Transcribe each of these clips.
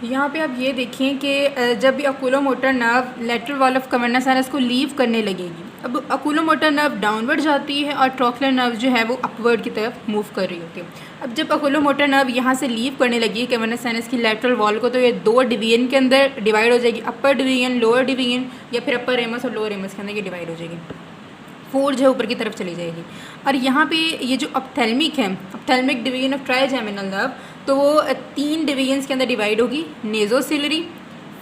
यहाँ पे आप ये देखें कि जब भी oculomotor nerve lateral wall of cavernous sinus को लीव करने लगेगी, अब ओकुलोमोटर नर्व डाउनवर्ड जाती है और ट्रोक्लियर नर्व जो है वो अपवर्ड की तरफ मूव कर रही होती है। अब जब ओकुलोमोटर नर्व यहाँ से लीव करने लगी कवर्नस साइनस की लेटरल वॉल को, तो ये दो डिवीजन के अंदर डिवाइड हो जाएगी, अपर डिवीजन, लोअर डिवीजन, या फिर अपर रेमस और लोअर रेमस के अंदर ये डिवाइड हो जाएगी। फोर जो है ऊपर की तरफ चली जाएगी। और यहाँ पे ये जो ऑप्थेल्मिक है, ophthalmic division of trigeminal nerve, तो वो तीन डिवीजन्स के अंदर डिवाइड होगी, नेज़ोसिलरी,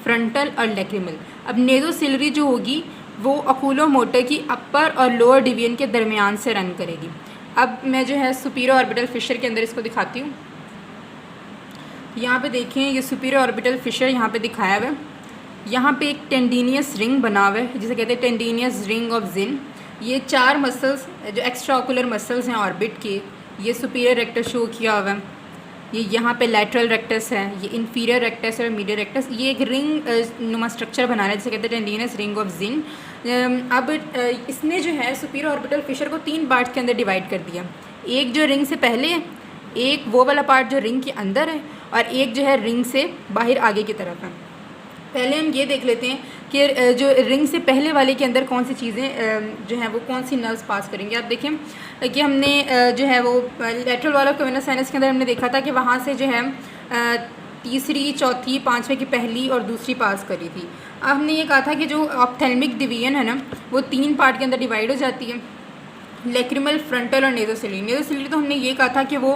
फ्रंटल और लैक्रिमल। अब नेज़ोसिलरी जो होगी वो ओकुलोमोटर की अपर और लोअर डिवीजन के दरमियान से रन करेगी। अब मैं जो है सुपीरियर ऑर्बिटल फिशर के अंदर इसको दिखाती हूँ। यहाँ पे देखें, ये सुपीरियर ऑर्बिटल फिशर यहाँ पे दिखाया हुआ है। यहाँ पे एक टेंडिनियस रिंग बना हुआ है जिसे कहते हैं टेंडिनियस रिंग ऑफ जिन। ये चार मसल्स जो एक्स्ट्रा ओकुलर मसल्स हैं ऑर्बिट के, ये सुपीरियर रेक्टस शो किया हुआ है, ये यहाँ पे लैटरल रेक्टस है, ये इन्फीरियर रेक्टस है और मीडियल रेक्टस। ये एक रिंग नुमा स्ट्रक्चर बना रहा है जिसे कहते हैं टेंडिनियस रिंग ऑफ जिन। अब इसने जो है सुपीरियर ऑर्बिटल फिशर को तीन पार्ट के अंदर डिवाइड कर दिया। एक जो रिंग से पहले है, एक वो वाला पार्ट जो रिंग के अंदर है, और एक जो है रिंग से बाहर आगे की तरफ है। पहले हम ये देख लेते हैं कि जो रिंग से पहले वाले के अंदर कौन सी चीज़ें जो हैं वो कौन सी नर्व्स पास करेंगे। आप देखें कि हमने जो है वो lateral wall of cavernous sinus के अंदर हमने देखा था कि वहाँ से जो है तीसरी, चौथी, पांचवें की पहली और दूसरी पास करी थी। अब हमने ये कहा था कि जो ऑप्थेल्मिक डिवीजन है ना, वो तीन पार्ट के अंदर डिवाइड हो जाती है, लैक्रिमल, फ्रंटल और नेज़ोसिलरी। नेज़ोसिलरी तो हमने ये कहा था कि वो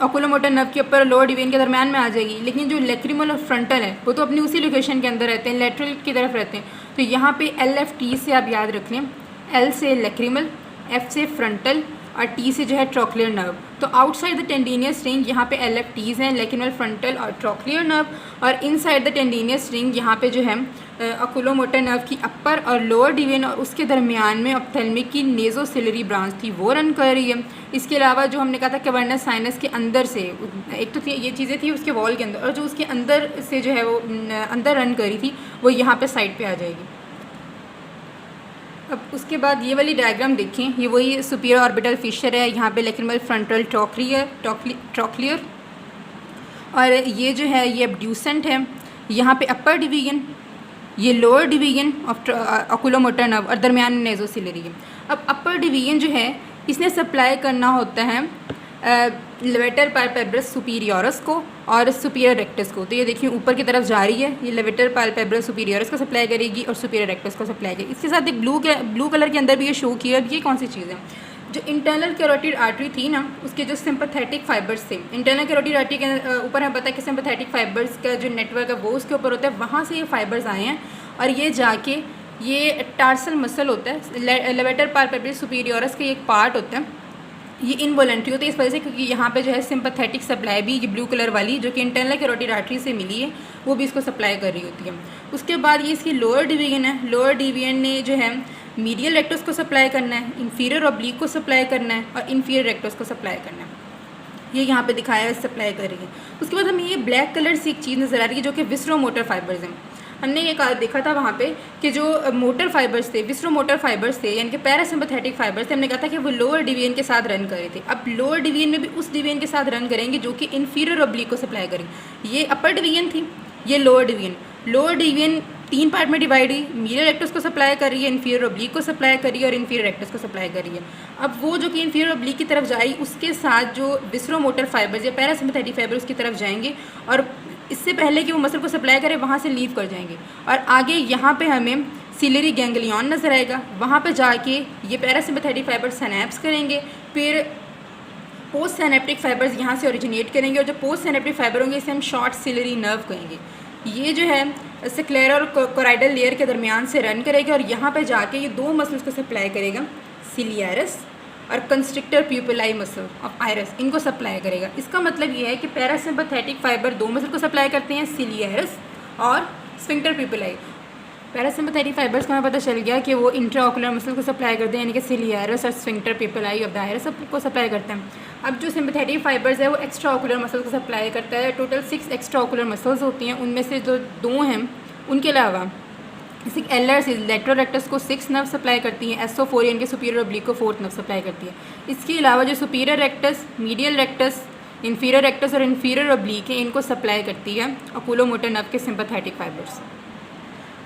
ओकुलोमोटर नर्व के ऊपर लोअर डिवीजन के दरमियान में आ जाएगी, लेकिन जो लैक्रिमल और फ्रंटल है वो तो अपनी उसी लोकेशन के अंदर रहते हैं, लेटरल की तरफ रहते हैं। तो यहाँ पे LFT से आप याद रख लें, L से लैक्रिमल, F से फ्रंटल और T से जो है ट्रोक्लियर नर्व। तो आउटसाइड द टेंडिनियस रिंग यहाँ पे LFTs हैं, लैक्रिमल, फ्रंटल और ट्रोक्लियर नर्व, और इनसाइड द टेंडिनियस रिंग यहाँ पे जो है ओकुलोमोटर नर्व की अपर और लोअर डिवीजन और उसके दरमियान में ऑप्थेल्मिक की नेज़ोसिलरी ब्रांच थी, वो रन कर रही है। इसके अलावा जो हमने कहा था कवर्नस साइनस के अंदर से, एक तो ये चीज़ें थी उसके वॉल के अंदर, और जो उसके अंदर से जो है वो अंदर रन कर रही थी वो यहाँ पे साइड पे आ जाएगी। अब उसके बाद ये वाली डायग्राम देखें, ये वही सुपीरियर ऑर्बिटल फिशर है, यहाँ पे लैक्रिमल, फ्रंटल, ट्रोक्लियर, और ये जो है ये एब्ड्यूसेंट है, यहाँ पे अपर डिवीजन, ये lower division of oculomotor nerve और दरमियान में नेज़ोसिलरी है। अब अपर डिवीजन जो है इसने सप्लाई करना होता है लेवेटर पाल्पेब्रस सुपीरियरस को और सुपीरियर रेक्टस को। तो ये देखिए ऊपर की तरफ जा रही है, ये लेवेटर पाल्पेब्रस सुपीरियरस को सप्लाई करेगी और सुपीरियर रेक्टस को सप्लाई करेगी। इसके साथ एक ब्लू कलर के अंदर भी ये शो किया। अब ये कौन सी चीज़ है, जो इंटरनल कैरोटिड आर्टरी थी ना, उसके जो सिंपैथेटिक फाइबर्स थे, इंटरनल कैरोटिड आर्टरी के ऊपर हमें पता है कि सिंपैथेटिक फाइबर्स का जो नेटवर्क है वो उसके ऊपर होता है, वहाँ से ये फाइबर्स आए हैं और ये जाके ये टार्सल मसल होता है, लेवेटर पाल्पेब्रस सुपीरियरस का एक पार्ट होता है, ये इनवॉलेंट्री होती है इस वजह से क्योंकि यहाँ पे जो है सिंपैथेटिक सप्लाई भी, ये ब्लू कलर वाली जो कि इंटरनल कैरोटिड आर्टरी से मिली है, वो भी इसको सप्लाई कर रही होती है। उसके बाद ये इसकी लोअर डिवीजन है, लोअर डिवीजन ने जो है मीडियल रेक्टस को सप्लाई करना है, इंफीरियर ऑब्लिक को सप्लाई करना है और इंफीरियर रेक्टस को सप्लाई करना है। ये यहाँ पे दिखाया है सप्लाई कर रही है। उसके बाद हमें ये ब्लैक कलर से एक चीज़ नज़र आ रही है जो कि विस्रोमोटर फाइबर्स हैं। हमने ये देखा था वहाँ पे कि जो मोटर फाइबर्स थे, विस्रोमोटर फाइबर्स थे, यानी कि पैरासिम्पैथेटिक फाइबर्स थे, हमने कहा था कि वो लोअर डिवीजन के साथ रन कर रहे थे। अब लोअर डिवीजन में भी उस डिवीजन के साथ रन करेंगे जो कि इंफीरियर ऑब्लिक को सप्लाई करेंगे। ये अपर डिवीजन थी, ये लोअर डिवीजन। लोअर डिवीजन तीन पार्ट में डिवाइड हुई, मीडियल रेक्टस को सप्लाई कर रही है, इंफीरियर ऑब्लिक को सप्लाई कर रही है और इंफीरियर रेक्टस को सप्लाई कर रही है। अब वो जो कि इंफीरियर ऑब्लिक की तरफ जाएगी उसके साथ जो विस्रोमोटर फाइबर्स या पैरासिम्पैथेटिक फाइबर्स की तरफ जाएंगे और इससे पहले कि वो मसल को सप्लाई करे वहाँ से लीव कर जाएंगे और आगे यहाँ पे हमें सिलरी गैंग्लियन नज़र आएगा। वहाँ पे जाके ये पैरासिम्पैथेटिक फाइबर्स सिनैप्स करेंगे, फिर पोस्ट सिनैप्टिक फाइबर्स यहाँ से ओरिजिनेट करेंगे और जो पोस्ट सिनैप्टिक फाइबर होंगे इसे हम शॉर्ट सिलरी नर्व कहेंगे। ये जो है स्क्लेरल और कोराइडल लेयर के दरमियान से रन करेगा और यहाँ पे जाके ये दो मसल्स को सप्लाई करेगा, सिलियरस और कंस्ट्रिक्टर प्यूपिलाई मसल ऑफ आइरस, इनको सप्लाई करेगा। इसका मतलब ये है कि पैरासिम्पैथेटिक फाइबर दो मसल को सप्लाई करते हैं, सिलियरस और स्फिंक्टर प्यूपिलाई। पैरासिम्पैथेटिक फाइबर्स को हमें पता चल गया कि वो इंट्राओकुलर मसल को सप्लाई करते हैं, यानी कि सिलियरस और स्फिंक्टर प्यूपिलाई ऑफ द आइरस को सप्लाई करते हैं। अब जो सिम्पैथेटिक फाइबर्स है वो एक्स्ट्रा ऑकुलर मसल को सप्लाई करता है। टोटल 6 एक्स्ट्रा ऑकुलर मसल्स होती हैं, उनमें से जो 2 हैं उनके अलावा जैसे LRC लेटरल रेक्टस को 6 नर्व सप्लाई करती हैं, SO4 यानी कि सुपीरियर ऑब्लिक को 4th नर्व सप्लाई करती है। इसके अलावा जो superior rectus, medial rectus, inferior rectus और इंफीरियर ऑब्लिक है, इनको सप्लाई करती है ओकुलोमोटर नर्व के सिंपैथेटिक फाइबर्स।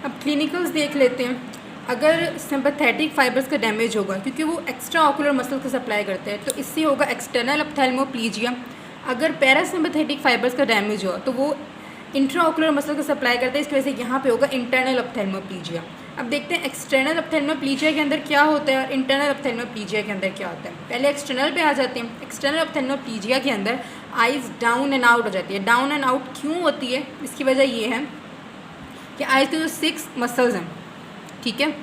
अब क्लिनिकल्स देख लेते हैं। अगर सिंपैथेटिक फाइबर्स का डैमेज होगा, क्योंकि वो एक्स्ट्रा ऑकुलर मसल को सप्लाई करते हैं, तो इससे होगा एक्सटर्नल ऑप्थेल्मोप्लीजिया। अगर पैरासिम्पैथेटिक फाइबर्स का डैमेज हुआ तो वो इंट्रा ऑकुलर मसल को सप्लाई करते हैं, इसकी वजह से यहाँ पे होगा इंटरनल ऑप्थेल्मोप्लीजिया। अब देखते हैं एक्सटर्नल ऑप्थेल्मोप्लीजिया के अंदर क्या होता है और इंटरनल ऑप्थेल्मोप्लीजिया के अंदर क्या होता है। पहले एक्सटर्नल पे आ जाते हैं। एक्सटर्नल ऑप्थेल्मोप्लीजिया के अंदर आइज़ डाउन एंड आउट हो जाती है। डाउन एंड आउट क्यों होती है, इसकी वजह ये है कि आइज़ के जो 6 मसल्स हैं, ठीक है,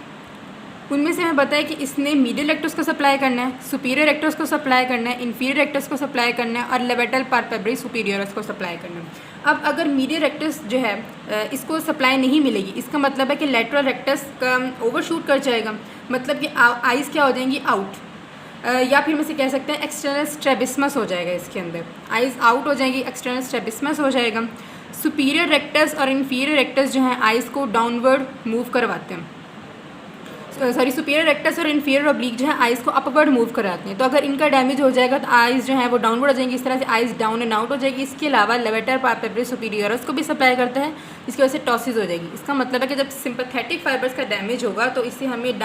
उनमें से हमें पता है कि इसने मीडियल रेक्टस को सप्लाई करना है, सुपीरियर रेक्टस को सप्लाई करना है, इंफीरियर रेक्टस को सप्लाई करना है और लेवेटल पाल्पेब्री सुपीरियरस को सप्लाई करना है। अब अगर मीडियल रेक्टस जो है इसको सप्लाई नहीं मिलेगी, इसका मतलब है कि लेटरल रेक्टस का ओवरशूट कर जाएगा, मतलब कि आइज़ क्या हो जाएंगी, आउट, या फिर हम इसे कह सकते हैं एक्सटर्नल स्ट्रेबिस्मस हो जाएगा। इसके अंदर आइज़ आउट हो जाएंगी, एक्सटर्नल स्ट्रेबिस्मस हो जाएगा। सुपीरियर रेक्टस और इंफीरियर रेक्टस जो हैं आइज़ को डाउनवर्ड मूव करवाते हैं, सुपीरियर रेक्टस और इंफीरियर ऑब्लिक जो है आइज़ को अपवर्ड मूव कराते हैं। तो अगर इनका डैमेज हो जाएगा तो आइज़ जो है वो डाउनवर्ड हो जाएंगी, इस तरह से आइज़ डाउन एंड आउट हो जाएगी। इसके अलावा लेवेटर पाल्पेब्री सुपीरियरस को भी सप्लाई करता है, इसकी वजह से टॉसिस हो जाएगी। इसका मतलब है कि जब सिंपैथेटिक फाइबर्स का डैमेज होगा तो इससे हमें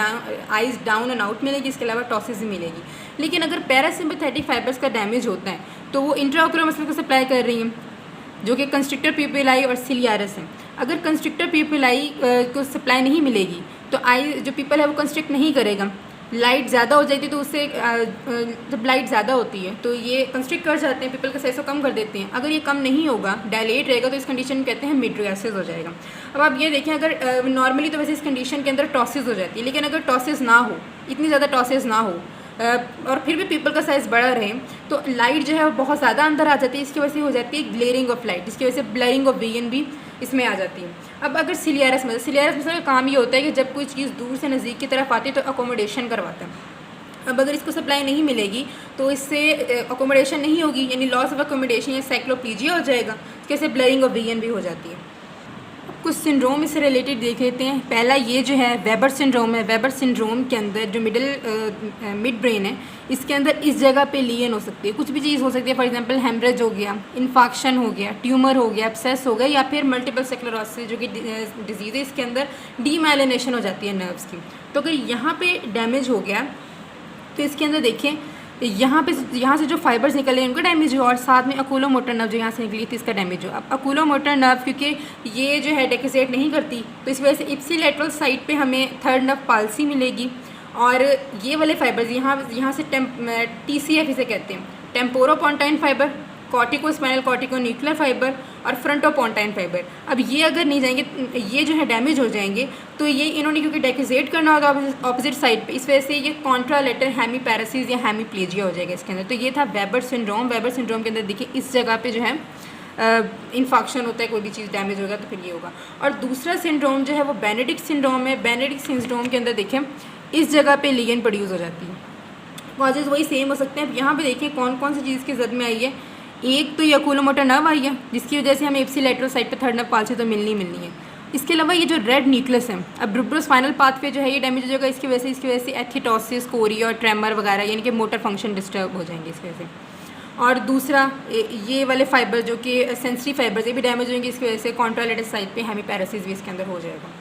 आइज़ डाउन एंड आउट मिलेगी, इसके अलावा टॉसिस भी मिलेगी। लेकिन अगर पैरासिम्पैथेटिक फाइबर्स का डैमेज होता है तो वो इंट्राऑकुलर मसल को सप्लाई कर रही हैं, जो कि कंस्ट्रिक्टर प्यूपिलाई और सिलियारस हैं। अगर कंस्ट्रिक्टर प्यूपिलाई को सप्लाई नहीं मिलेगी तो आई जो पीपल है वो कंस्ट्रिक्ट नहीं करेगा। लाइट ज़्यादा हो जाती है तो उससे जब लाइट ज़्यादा होती है तो ये कंस्ट्रिक्ट कर जाते हैं, पीपल का साइज़ को कम कर देते हैं। अगर ये कम नहीं होगा, डायलेट रहेगा, तो इस कंडीशन में कहते हैं मिड्रियासिस हो जाएगा। अब आप ये देखें, अगर नॉर्मली तो वैसे इस कंडीशन के अंदर टॉसिस हो जाती है, लेकिन अगर टॉसिस ना हो, इतनी ज़्यादा टॉसिस ना हो और फिर भी पीपल का साइज़ बड़ा रहे तो लाइट जो है वो बहुत ज़्यादा अंदर आ जाती है। इसकी वजह से हो जाती है ग्लेयरिंग ऑफ लाइट, इसकी वजह से ब्लरिंग ऑफ विजन भी इसमें आ जाती है। अब अगर सिलियारस मसल का काम ये होता है कि जब कोई चीज़ दूर से नज़दीक की तरफ आती है तो अकोमोडेशन करवाता है। अब अगर इसको सप्लाई नहीं मिलेगी तो इससे अकोमोडेशन नहीं होगी, यानी लॉस ऑफ अकोमोडेशन या साइक्लोप्लीजिया हो जाएगा, इसकी वजह से ब्लरिंग ऑफ विजन भी हो जाती है। कुछ सिंड्रोम इससे रिलेटेड देख लेते हैं। पहला ये जो है वेबर सिंड्रोम है। वेबर सिंड्रोम के अंदर जो मिड ब्रेन है, इसके अंदर इस जगह पे लीन हो सकती है, कुछ भी चीज़ हो सकती है। फॉर एग्जांपल हेमरेज हो गया, इन्फाक्शन हो गया, ट्यूमर हो गया, एब्सेस हो गया, या फिर मल्टीपल स्क्लेरोसिस जो कि डिजीज़ है, इसके अंदर डीमाइलिनेशन हो जाती है नर्व्स की। तो अगर यहाँ पे डैमेज हो गया तो इसके अंदर देखें यहाँ से जो फाइबर्स निकले उनका डैमेज हुआ, और साथ में अकुलोमोटर नर्व जो यहाँ से निकली थी इसका डैमेज हुआ। अब अकुलोमोटर नर्व क्योंकि ये जो है डेक्सेट नहीं करती तो इस वजह से इप्सिलैटरल साइड पे हमें थर्ड नर्व पाल्सी मिलेगी, और ये वाले फाइबर्स यहाँ से TCF इसे कहते हैं, temporopontine fibre, cortico spinal cortico nuclear fibre और फ्रंटोपोंटाइन फाइबर। अब ये अगर नहीं जाएंगे, ये जो है डैमेज हो जाएंगे, तो ये इन्होंने क्योंकि डेक्सेट करना होगा ऑपोजिट साइड पे, इस वजह से ये कॉन्ट्रालेटरल हेमीपैरेसिस या हेमीप्लेजिया हो जाएगा इसके अंदर। तो ये था वेबर सिंड्रोम। वेबर सिंड्रोम के अंदर देखिए इस जगह पे जो है इन्फेक्शन होता है, कोई भी चीज़ डैमेज होगा तो फिर ये होगा। और दूसरा सिंड्रोम जो है वो बेनेडिक्ट सिंड्रोम है। बेनेडिक्ट सिंड्रोम के अंदर देखें इस जगह पे लिगेंड प्रोड्यूस हो जाती है। कॉजेज़ वही सेम हो सकते हैं। अब यहाँ पे देखिए कौन कौन सी चीज़ की जद में आई है। एक तो ये अकुलोमोटर नर्व आई है, जिसकी वजह से हमें इप्सिलैटरल साइड पे थर्ड नर्व पाल्सी तो मिलनी है। इसके अलावा ये जो रेड न्यूक्लियस है, अब ब्रूब्रोस्पाइनल पाथवे जो है ये डैमेज हो जाएगा, इसकी वजह से एथिटोसिस, कोरिया और ट्रेमर वगैरह यानी कि मोटर फंक्शन डिस्टर्ब हो जाएंगे इसकी वजह से। और दूसरा ये वाले फाइबर जो कि सेंसिटिव फाइबर्स ये भी डैमेज होंगे, इसकी वजह से कॉन्ट्रालेटरल साइड पे हेमीपैरेसिस भी इसके अंदर हो जाएगा।